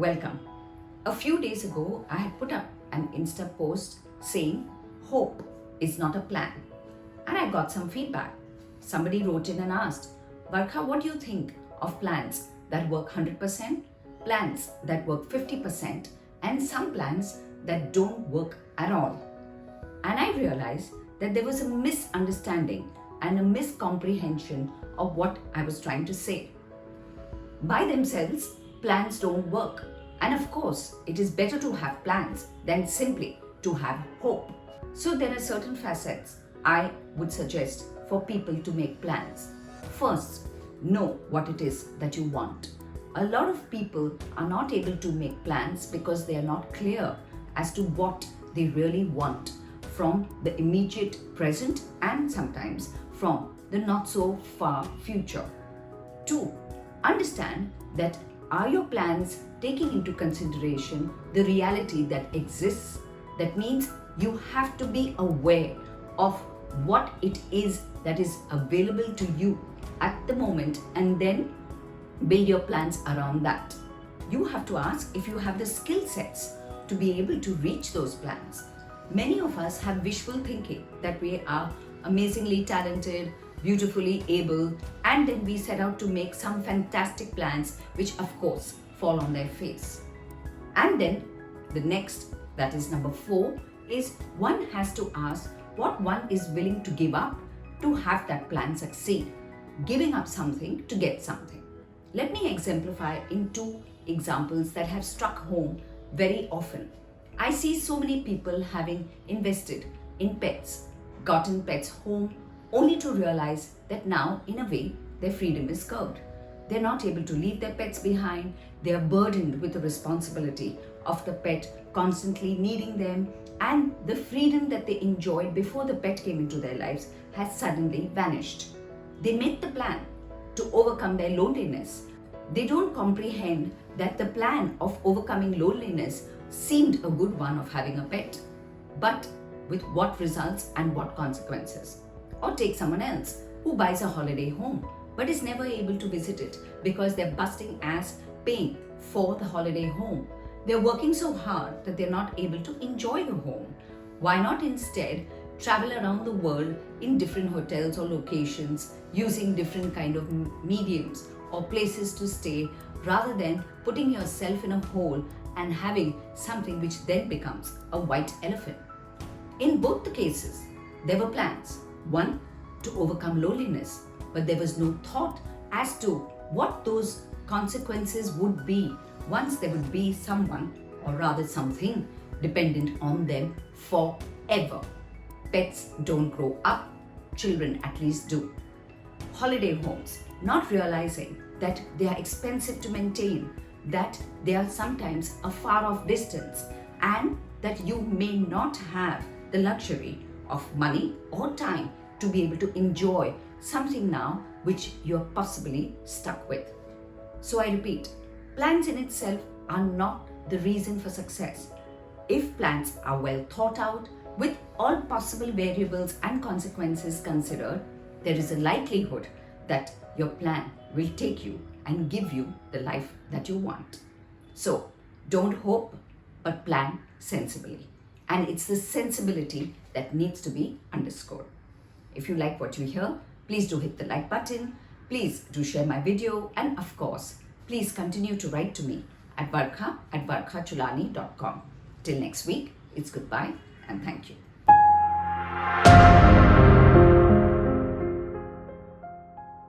Welcome. A few days ago, I had put up an Insta post saying, "Hope is not a plan." And I got some feedback. Somebody wrote in and asked, "Barkha, what do you think of plans that work 100%, plans that work 50%, and some plans that don't work at all?" And I realized that there was a misunderstanding and a miscomprehension of what I was trying to say. By themselves, plans don't work. And of course, it is better to have plans than simply to have hope. So there are certain facets I would suggest for people to make plans. First, know what it is that you want. A lot of people are not able to make plans because they are not clear as to what they really want from the immediate present and sometimes from the not so far future. 2. Understand that are your plans taking into consideration the reality that exists? That means you have to be aware of what it is that is available to you at the moment and then build your plans around that. You have to ask if you have the skill sets to be able to reach those plans. Many of us have visual thinking that we are amazingly talented, beautifully able, and then we set out to make some fantastic plans which of course fall on their face. And then the next, that is number 4, is one has to ask what one is willing to give up to have that plan succeed. Giving up something to get something. Let me exemplify in 2 examples that have struck home very often. I see so many people having invested in pets, gotten pets home, only to realize that now, in a way, their freedom is curbed. They're not able to leave their pets behind. They are burdened with the responsibility of the pet constantly needing them, and the freedom that they enjoyed before the pet came into their lives has suddenly vanished. They make the plan to overcome their loneliness. They don't comprehend that the plan of overcoming loneliness seemed a good one of having a pet, but with what results and what consequences? Or take someone else who buys a holiday home but is never able to visit it because they're busting ass paying for the holiday home. They're working so hard that they're not able to enjoy the home. Why not instead travel around the world in different hotels or locations using different kind of mediums or places to stay rather than putting yourself in a hole and having something which then becomes a white elephant? In both the cases, there were plans. One, to overcome loneliness, but there was no thought as to what those consequences would be once there would be someone, or rather something, dependent on them forever. Pets don't grow up, children at least do. Holiday homes, not realizing that they are expensive to maintain, that they are sometimes a far off distance, and that you may not have the luxury of money or time to be able to enjoy something now which you're possibly stuck with. So I repeat, plans in itself are not the reason for success. If plans are well thought out, with all possible variables and consequences considered, there is a likelihood that your plan will take you and give you the life that you want. So don't hope, but plan sensibly. And it's the sensibility that needs to be underscored. If you like what you hear, please do hit the like button. Please do share my video. And of course, please continue to write to me at barkha@barkhachulani.com. Till next week, it's goodbye and thank you.